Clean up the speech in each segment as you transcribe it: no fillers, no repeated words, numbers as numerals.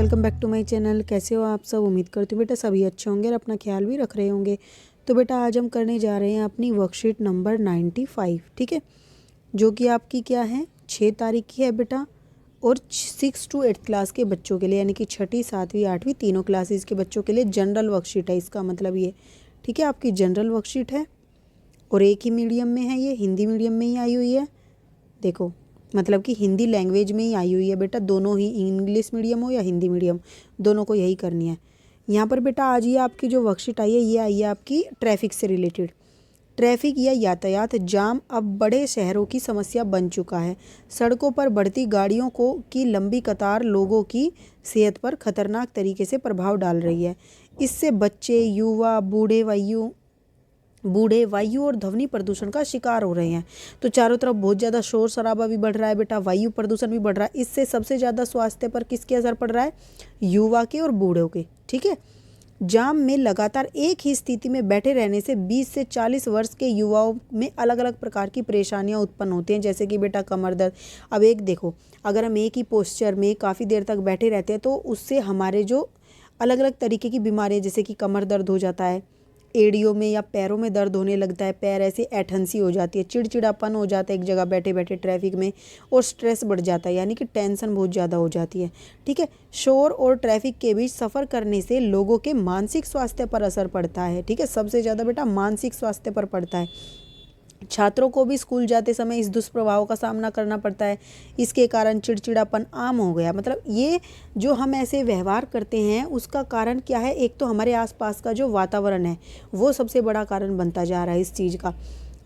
Welcome back to my channel. कैसे हो आप सब? उम्मीद करती हूँ बेटा सभी अच्छे होंगे और अपना ख्याल भी रख रहे होंगे। तो बेटा आज हम करने जा रहे हैं अपनी वर्कशीट नंबर 95, ठीक है, जो कि आपकी क्या है 6 तारीख की है बेटा, और 6 to 8 क्लास के बच्चों के लिए, यानी कि 6ठी 7वीं 8वीं तीनों क्लासेस के बच्चों के लिए जनरल वर्कशीट है। इसका मतलब ये, ठीक है, आपकी जनरल वर्कशीट है और एक ही मीडियम में है, ये हिंदी मीडियम में ही आई हुई है। देखो मतलब कि हिंदी लैंग्वेज में ही आई हुई है बेटा, दोनों ही, इंग्लिश मीडियम हो या हिंदी मीडियम, दोनों को यही करनी है। यहाँ पर बेटा आज ये आपकी जो वर्कशीट आई है, ये आई है आपकी ट्रैफिक से रिलेटेड। ट्रैफिक या यातायात जाम अब बड़े शहरों की समस्या बन चुका है। सड़कों पर बढ़ती गाड़ियों को की लंबी कतार लोगों की सेहत पर खतरनाक तरीके से प्रभाव डाल रही है। इससे बच्चे, युवा, बूढ़े वायु और ध्वनि प्रदूषण का शिकार हो रहे हैं। तो चारों तरफ बहुत ज़्यादा शोर शराबा भी बढ़ रहा है बेटा, वायु प्रदूषण भी बढ़ रहा है। इससे सबसे ज़्यादा स्वास्थ्य पर किसके असर पड़ रहा है? युवा के और बूढ़ों के, ठीक है। जाम में लगातार एक ही स्थिति में बैठे रहने से 20 से 40 वर्ष के युवाओं में अलग अलग प्रकार की परेशानियां उत्पन्न होती हैं, जैसे कि बेटा कमर दर्द। अब एक देखो, अगर हम एक ही पोस्चर में काफ़ी देर तक बैठे रहते हैं तो उससे हमारे जो अलग अलग तरीके की बीमारियां, जैसे कि कमर दर्द हो जाता है, एड़ियों में या पैरों में दर्द होने लगता है, पैर ऐसे ऐठनसी हो जाती है, चिड़चिड़ापन हो जाता है एक जगह बैठे बैठे ट्रैफिक में, और स्ट्रेस बढ़ जाता है, यानी कि टेंशन बहुत ज़्यादा हो जाती है, ठीक है। शोर और ट्रैफिक के बीच सफ़र करने से लोगों के मानसिक स्वास्थ्य पर असर पड़ता है, ठीक है, सबसे ज़्यादा बेटा मानसिक स्वास्थ्य पर पड़ता है। छात्रों को भी स्कूल जाते समय इस दुष्प्रभाव का सामना करना पड़ता है। इसके कारण चिड़चिड़ापन आम हो गया। मतलब ये जो हम ऐसे व्यवहार करते हैं उसका कारण क्या है? एक तो हमारे आसपास का जो वातावरण है वो सबसे बड़ा कारण बनता जा रहा है इस चीज़ का,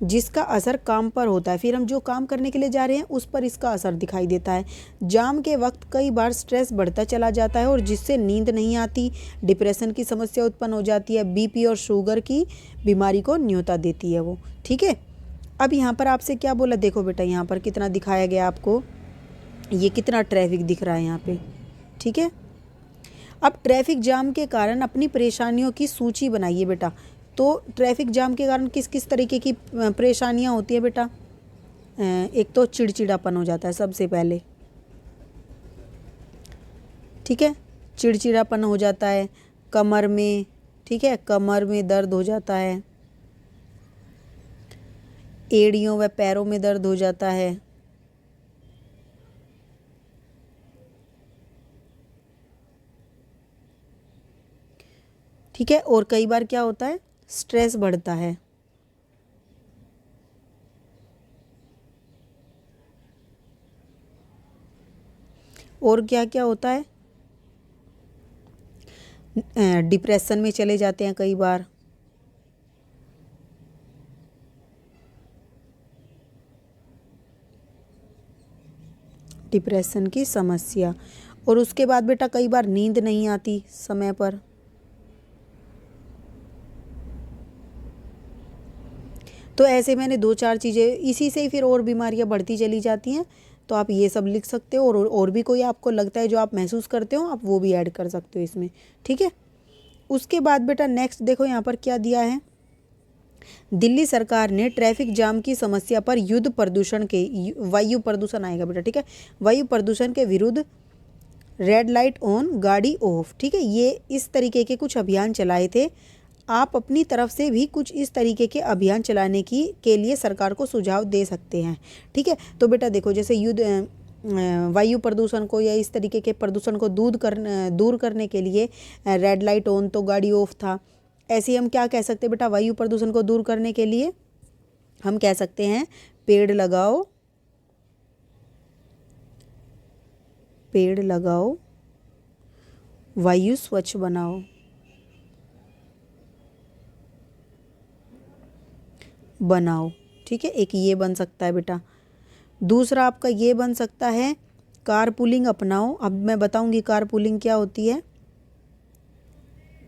जिसका असर काम पर होता है। फिर हम जो काम करने के लिए जा रहे हैं उस पर इसका असर दिखाई देता है। जाम के वक्त कई बार स्ट्रेस बढ़ता चला जाता है और जिससे नींद नहीं आती, डिप्रेशन की समस्या उत्पन्न हो जाती है, बीपी और शुगर की बीमारी को न्योता देती है वो, ठीक है। अब यहाँ पर आपसे क्या बोला, देखो बेटा यहाँ पर कितना दिखाया गया आपको, ये कितना ट्रैफिक दिख रहा है यहाँ पे, ठीक है। अब ट्रैफिक जाम के कारण अपनी परेशानियों की सूची बनाइए बेटा। तो ट्रैफिक जाम के कारण किस किस तरीके की परेशानियाँ होती है बेटा? एक तो चिड़चिड़ापन हो जाता है सबसे पहले, ठीक है, चिड़चिड़ापन हो जाता है कमर में, ठीक है, कमर में दर्द हो जाता है, एड़ियों व पैरों में दर्द हो जाता है, ठीक है, और कई बार क्या होता है, स्ट्रेस बढ़ता है, और क्या क्या होता है, डिप्रेशन में चले जाते हैं कई बार, डिप्रेशन की समस्या। और उसके बाद बेटा कई बार नींद नहीं आती समय पर, तो ऐसे मैंने 2-4 चीज़ें, इसी से ही फिर और बीमारियां बढ़ती चली जाती हैं। तो आप ये सब लिख सकते हो, और भी कोई आपको लगता है जो आप महसूस करते हो आप वो भी ऐड कर सकते हो इसमें, ठीक है। उसके बाद बेटा नेक्स्ट देखो यहाँ पर क्या दिया है। दिल्ली सरकार ने ट्रैफिक जाम की समस्या पर युद्ध प्रदूषण के, वायु प्रदूषण आएगा बेटा, ठीक है, वायु प्रदूषण के विरुद्ध रेड लाइट ऑन गाड़ी ऑफ, ठीक है, ये इस तरीके के कुछ अभियान चलाए थे। आप अपनी तरफ से भी कुछ इस तरीके के अभियान चलाने की के लिए सरकार को सुझाव दे सकते हैं, ठीक है। तो बेटा देखो, जैसे वायु प्रदूषण को या इस तरीके के प्रदूषण को दूर करने के लिए रेड लाइट ऑन तो गाड़ी ऑफ था। ऐसे ही हम क्या कह सकते हैं बेटा, वायु प्रदूषण को दूर करने के लिए हम कह सकते हैं पेड़ लगाओ, पेड़ लगाओ, वायु स्वच्छ बनाओ, ठीक है, एक ये बन सकता है बेटा। दूसरा आपका ये बन सकता है कारपूलिंग अपनाओ। अब मैं बताऊंगी कारपूलिंग क्या होती है।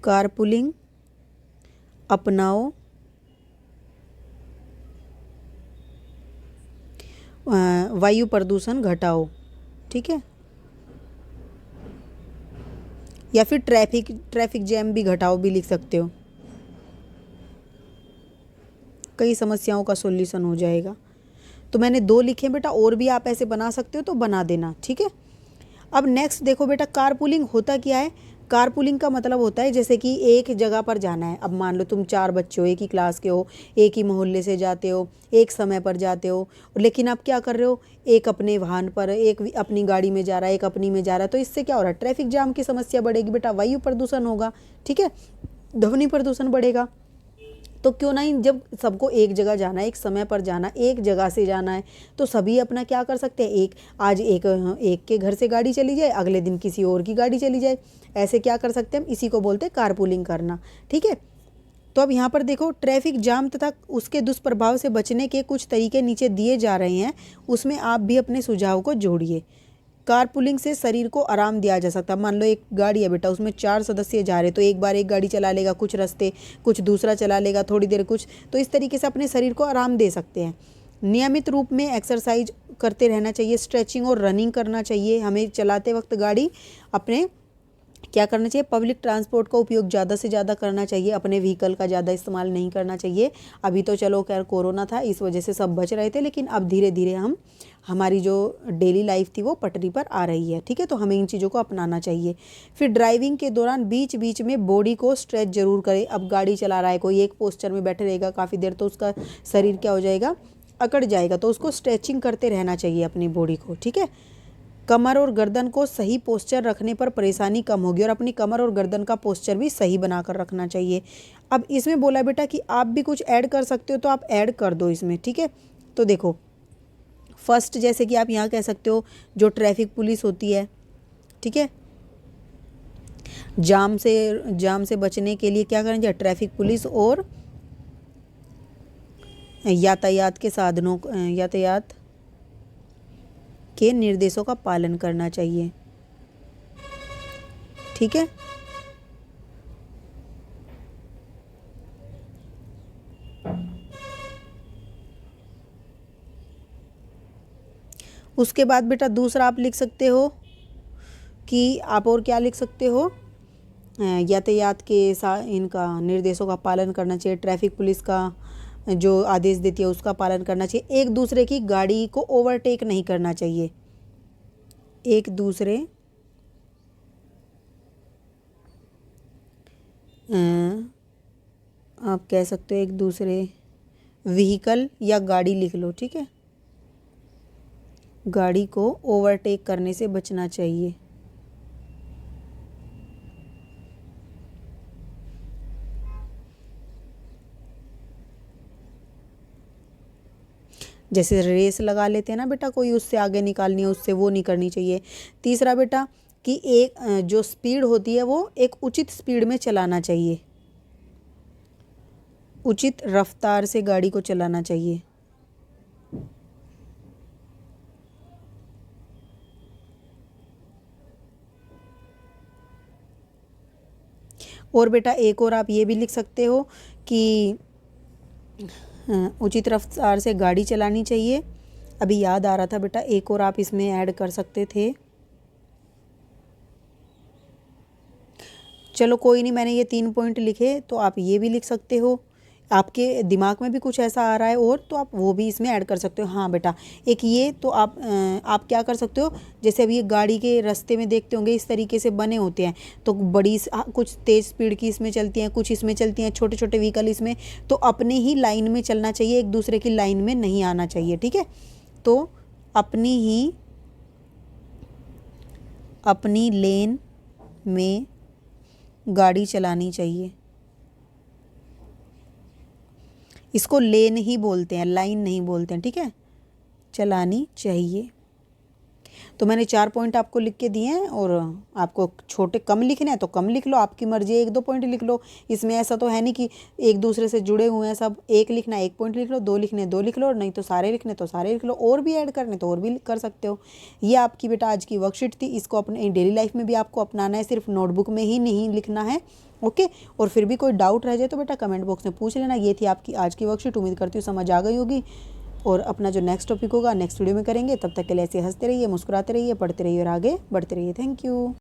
कारपूलिंग अपनाओ, वायु प्रदूषण घटाओ, ठीक है, या फिर ट्रैफिक जैम भी घटाओ भी लिख सकते हो, कई समस्याओं का सॉल्यूशन हो जाएगा। तो मैंने 2 लिखे बेटा, और भी आप ऐसे बना सकते हो तो बना देना, ठीक है। अब नेक्स्ट देखो बेटा, कारपूलिंग होता क्या है। कारपूलिंग का मतलब होता है जैसे कि एक जगह पर जाना है। अब मान लो तुम 4 बच्चे हो, एक ही क्लास के हो, एक ही मोहल्ले से जाते हो, एक समय पर जाते हो, लेकिन आप क्या कर रहे हो, एक अपने वाहन पर, एक अपनी गाड़ी में जा रहा है, एक अपनी में जा रहा है। तो इससे क्या हो रहा है, ट्रैफिक जाम की समस्या बढ़ेगी बेटा, वायु प्रदूषण होगा, ठीक है, ध्वनि प्रदूषण बढ़ेगा। तो क्यों नहीं, जब सबको एक जगह जाना है, एक समय पर जाना, एक जगह से जाना है, तो सभी अपना क्या कर सकते हैं, एक आज एक के घर से गाड़ी चली जाए, अगले दिन किसी और की गाड़ी चली जाए, ऐसे क्या कर सकते हैं हम, इसी को बोलते हैं कारपूलिंग करना, ठीक है। तो अब यहाँ पर देखो, ट्रैफिक जाम तथा उसके दुष्प्रभाव से बचने के कुछ तरीके नीचे दिए जा रहे हैं, उसमें आप भी अपने सुझाव को जोड़िए। कारपूलिंग से शरीर को आराम दिया जा सकता है। मान लो एक गाड़ी है बेटा, उसमें 4 सदस्य जा रहे, तो एक बार एक गाड़ी चला लेगा कुछ रास्ते, कुछ दूसरा चला लेगा थोड़ी देर कुछ, तो इस तरीके से अपने शरीर को आराम दे सकते हैं। नियमित रूप में एक्सरसाइज करते रहना चाहिए, स्ट्रेचिंग और रनिंग करना चाहिए। हमें चलाते वक्त गाड़ी अपने क्या करना चाहिए, पब्लिक ट्रांसपोर्ट का उपयोग ज़्यादा से ज़्यादा करना चाहिए, अपने व्हीकल का ज़्यादा इस्तेमाल नहीं करना चाहिए। अभी तो चलो खैर कोरोना था, इस वजह से सब बच रहे थे, लेकिन अब धीरे धीरे हमारी जो डेली लाइफ थी वो पटरी पर आ रही है, ठीक है। तो हमें इन चीज़ों को अपनाना चाहिए। फिर ड्राइविंग के दौरान बीच बीच में बॉडी को स्ट्रेच जरूर करें। अब गाड़ी चला रहा है कोई, एक पोस्चर में बैठे रहेगा काफ़ी देर, तो उसका शरीर क्या हो जाएगा, अकड़ जाएगा, तो उसको स्ट्रेचिंग करते रहना चाहिए अपनी बॉडी को, ठीक है। कमर और गर्दन को सही पोस्चर रखने पर परेशानी कम होगी, और अपनी कमर और गर्दन का पोस्चर भी सही बनाकर रखना चाहिए। अब इसमें बोला बेटा कि आप भी कुछ ऐड कर सकते हो, तो आप ऐड कर दो इसमें, ठीक है। तो देखो, फर्स्ट जैसे कि आप यहाँ कह सकते हो, जो ट्रैफिक पुलिस होती है, ठीक है, जाम से बचने के लिए क्या करना चाहिए, ट्रैफिक पुलिस और यातायात के निर्देशों का पालन करना चाहिए, ठीक है। उसके बाद बेटा दूसरा आप लिख सकते हो कि आप और क्या लिख सकते हो, यातायात के इनका निर्देशों का पालन करना चाहिए, ट्रैफिक पुलिस का जो आदेश देती है उसका पालन करना चाहिए, एक दूसरे की गाड़ी को ओवरटेक नहीं करना चाहिए, एक दूसरे आप कह सकते हो एक दूसरे व्हीकल या गाड़ी लिख लो, ठीक है, गाड़ी को ओवरटेक करने से बचना चाहिए। जैसे रेस लगा लेते हैं ना बेटा, कोई उससे आगे निकालनी है, उससे वो नहीं करनी चाहिए। तीसरा बेटा कि एक जो स्पीड होती है वो एक उचित स्पीड में चलाना चाहिए, उचित रफ्तार से गाड़ी को चलाना चाहिए। और बेटा एक और आप ये भी लिख सकते हो कि उचित रफ्तार से गाड़ी चलानी चाहिए। अभी याद आ रहा था बेटा, एक और आप इसमें ऐड कर सकते थे, चलो कोई नहीं, मैंने ये 3 पॉइंट लिखे, तो आप ये भी लिख सकते हो। आपके दिमाग में भी कुछ ऐसा आ रहा है और, तो आप वो भी इसमें ऐड कर सकते हो। हाँ बेटा, एक ये तो आप क्या कर सकते हो, जैसे अभी ये गाड़ी के रास्ते में देखते होंगे इस तरीके से बने होते हैं, तो कुछ तेज़ स्पीड की इसमें चलती हैं, कुछ इसमें चलती हैं, छोटे छोटे व्हीकल इसमें, तो अपने ही लाइन में चलना चाहिए, एक दूसरे की लाइन में नहीं आना चाहिए, ठीक है। तो अपनी लेन में गाड़ी चलानी चाहिए, इसको लेन ही बोलते हैं, लाइन नहीं बोलते हैं, ठीक है, चलानी चाहिए। तो मैंने 4 पॉइंट आपको लिख के दिए हैं, और आपको छोटे कम लिखने हैं तो कम लिख लो, आपकी मर्जी है, 1-2 पॉइंट लिख लो। इसमें ऐसा तो है नहीं कि एक दूसरे से जुड़े हुए हैं सब, एक लिखना 1 पॉइंट लिख लो, 2 लिखने 2 लिख लो, और नहीं तो सारे लिखने तो सारे लिख लो, और भी ऐड करने तो और भी कर सकते हो। ये आपकी बेटा आज की वर्कशीट थी, इसको अपने डेली लाइफ में भी आपको अपनाना है, सिर्फ नोटबुक में ही नहीं लिखना है, ओके। और फिर भी कोई डाउट रह जाए तो बेटा कमेंट बॉक्स में पूछ लेना। ये थी आपकी आज की वर्कशीट, उम्मीद करती हूँ समझ आ गई होगी, और अपना जो नेक्स्ट टॉपिक होगा नेक्स्ट वीडियो में करेंगे। तब तक के लिए ऐसे हंसते रहिए, मुस्कुराते रहिए, पढ़ते रहिए और आगे बढ़ते रहिए। Thank you.